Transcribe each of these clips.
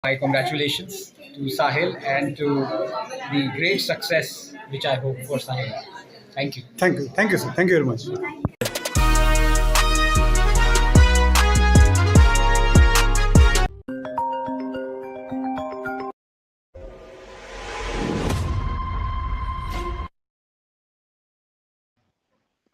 My congratulations to Sahil and to the great success which I hope for Sahil. Thank you. Thank you. Thank you, sir. Thank you very much.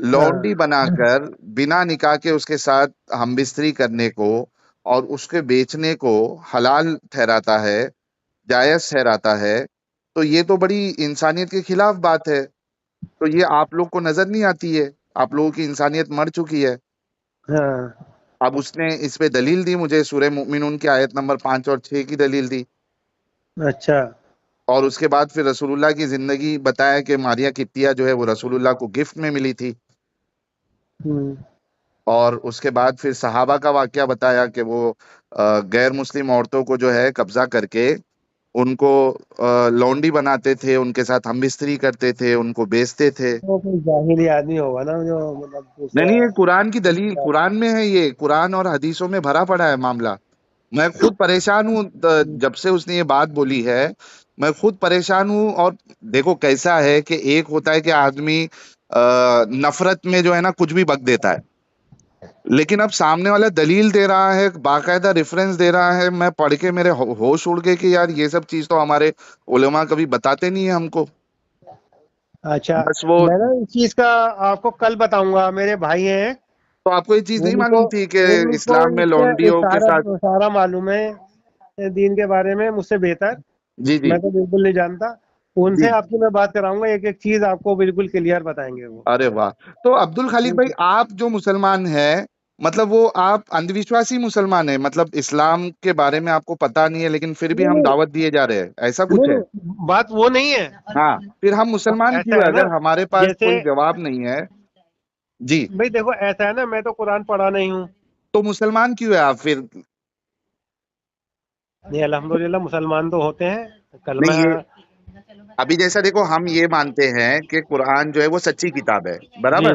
لونڈی بنا کر بنا نکاح کے اس کے ساتھ ہم بستری کرنے کو اور اس کے بیچنے کو حلال ٹھہراتا ہے، جائز ٹھہراتا ہے، تو یہ تو بڑی انسانیت کے خلاف بات ہے. تو یہ آپ لوگ کو نظر نہیں آتی ہے؟ آپ لوگوں کی انسانیت مر چکی ہے. ہاں اب اس نے اس پہ دلیل دی مجھے، سورہ مؤمنون کی آیت نمبر 5 اور 6 کی دلیل دی، اچھا اور اس کے بعد پھر رسول اللہ کی زندگی بتایا کہ ماریا قبطیہ جو ہے وہ رسول اللہ کو گفٹ میں ملی تھی، ہوں اور اس کے بعد پھر صحابہ کا واقعہ بتایا کہ وہ غیر مسلم عورتوں کو جو ہے قبضہ کر کے ان کو لونڈی بناتے تھے، ان کے ساتھ ہم بستری کرتے تھے، ان کو بیچتے تھے. وہ کوئی جاہلی آدمی ہوگا نا جو مطلب نہیں دوسرا یہ قرآن کی دلیل، قرآن میں ہے، یہ قرآن اور حدیثوں میں بھرا پڑا ہے معاملہ. میں خود پریشان ہوں جب سے اس نے یہ بات بولی ہے، میں خود پریشان ہوں. اور دیکھو کیسا ہے کہ ایک ہوتا ہے کہ آدمی نفرت میں جو ہے نا کچھ بھی بک دیتا ہے، لیکن اب سامنے والا دلیل دے رہا ہے، باقاعدہ ریفرنس دے رہا ہے، میں پڑھ کے میرے ہوش اڑ گئے کہ یار یہ سب چیز تو ہمارے علماء کبھی بتاتے نہیں ہیں ہم کو. اچھا بس وہ میں نا اس چیز کا آپ کو کل بتاؤں گا. میرے بھائی ہیں، تو آپ کو یہ چیز نہیں ان معلوم تھی کہ کو اسلام میں اس لونڈیوں کے سارا ساتھ؟ سارا معلوم ہے دین کے بارے میں مجھ سے بہتر. جی جی میں تو بالکل نہیں جانتا. ان جی. سے آپ کی میں بات کراؤں گا، ایک ایک چیز آپ کو بالکل کلیئر بتائیں گے وہ. ارے واہ. تو عبد الخالق بھائی آپ جو مسلمان ہیں، مطلب وہ آپ اندھ وشواسی مسلمان ہیں، مطلب اسلام کے بارے میں آپ کو پتا نہیں ہے لیکن پھر بھی ہم نہیں دعوت دیے جا رہے ہیں، ایسا کچھ ہے؟ نہیں، بات وہ نہیں ہے. ہاں پھر ہم مسلمان ایسا کیوں ہے ہے نا، اگر ہمارے پاس جیسے کوئی جواب نہیں ہے؟ جی. بھائی دیکھو ایسا ہے نا، میں تو قرآن پڑھا نہیں ہوں. تو مسلمان کیوں ہے آپ پھر؟ نہیں الحمدللہ مسلمان تو ہوتے ہیں. کلمہ نہیں یہ ابھی جیسا دیکھو ہم یہ مانتے ہیں کہ قرآن جو ہے وہ سچی کتاب ہے، جی برابر؟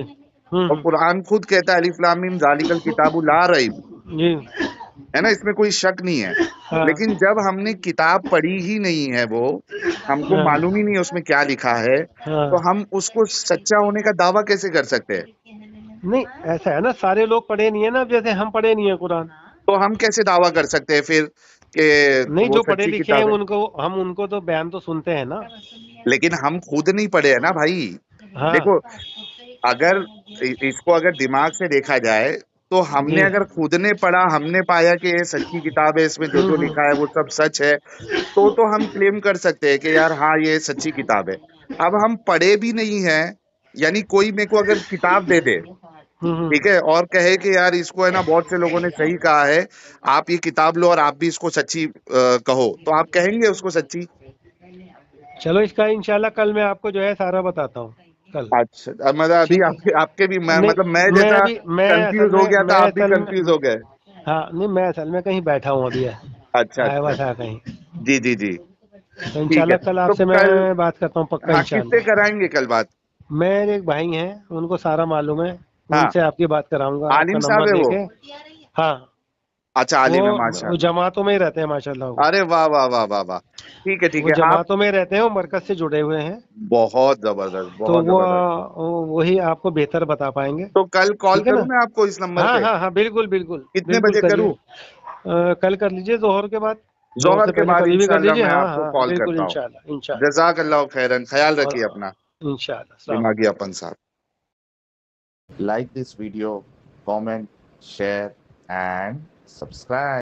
اور ہوں قرآن خود کہتا ہے الف لام میم ذالک الکتاب لا ریب، جی ہے نا، اس میں کوئی شک نہیں ہے. ہاں لیکن جب ہم نے کتاب پڑھی ہی نہیں ہے، وہ ہم کو ہاں معلوم ہی نہیں ہے اس میں کیا لکھا ہے، ہاں. تو ہم اس کو سچا ہونے کا دعویٰ کیسے کر سکتے ہیں؟ نہیں ایسا ہے نا، سارے لوگ پڑھے نہیں ہیں نا، جیسے ہم پڑھے نہیں ہیں قرآن. تو ہم کیسے دعویٰ کر سکتے ہیں پھر کہ نہیں وہ جو پڑھے سچی لکھے ہیں کتاب ہے؟ ہم ان کو تو بیان تو سنتے ہیں نا. لیکن ہم خود نہیں پڑھے ہیں نا بھائی. ہاں دیکھو اگر اس کو اگر دماغ سے دیکھا جائے تو ہم نے جی اگر خود نے پڑھا، ہم نے پایا کہ یہ سچی کتاب ہے، اس میں جو جو لکھا ہے وہ سب سچ ہے، تو ہم کلیم کر سکتے ہیں کہ یار ہاں یہ سچی کتاب ہے. اب ہم پڑھے بھی نہیں ہیں، یعنی کوئی میرے کو اگر کتاب دے دے، ٹھیک ہے، اور کہے کہ یار اس کو ہے نا بہت سے لوگوں نے صحیح کہا ہے، آپ یہ کتاب لو اور آپ بھی اس کو سچی کہو، تو آپ کہیں گے اس کو سچی؟ چلو اس کا انشاءاللہ کل میں آپ کو جو ہے سارا بتاتا ہوں کل. اچھا مطلب ابھی ٹھیک ہے. آپ کے بھی مطلب میں نہیں جیسا میں اصل کنفیوز ہو گیا تھا، آپ بھی کنفیوز ہو گئے؟ ہاں نہیں میں اصل میں کہیں بیٹھا ہوں ابھی، اچھا آیا ہوا اچھا. تھا کہیں. جی جی جی. تو ٹھیک انشاءاللہ ہے. کل آپ تو سے میں کل بات کرتا ہوں پکا ہاں کس سے انشاءاللہ. کرائیں گے کل بات؟ میرے ایک بھائی ہیں، ان کو سارا معلوم ہے، ان ہاں سے آپ کی بات کراؤں گا، آپ کا عالم نمبر صاحب ہے دے وہ؟ کے. ہاں اچھا عالم ہے ماشاء وہ اللہ. جماعتوں میں ہی رہتے ہیں ماشاءاللہ. وہ ارے واہ واہ واہ واہ واہ. ٹھیک وہ ہے آپ جماعتوں میں رہتے ہیں، وہ مرکز سے جڑے ہوئے ہیں. بہت زبردست، تو بہت زبردست. وہی آپ کو بہتر بتا پائیں گے. تو کل کال ٹھیک ہے نا. کروں میں آپ کو اس نمبر ہاں پہ؟ ہاں ہاں بالکل بالکل کتنے بالکل بجے کریے. کروں؟ کل کر لیجئے ظہر کے بعد، ظہر ظہر سے کے پہلے بعد کبھی بھی کر انشاءاللہ لیجئے. میں ہاں آپ کو ہاں کال بالکل کرتا ہوں. انشاءاللہ انشاءاللہ. جزاک اللہ خیرن. خیال اور رکھیے اپنا. انشاءاللہ السلام علیکم. دماغی اپن صاحب. Like this video, comment, share and subscribe.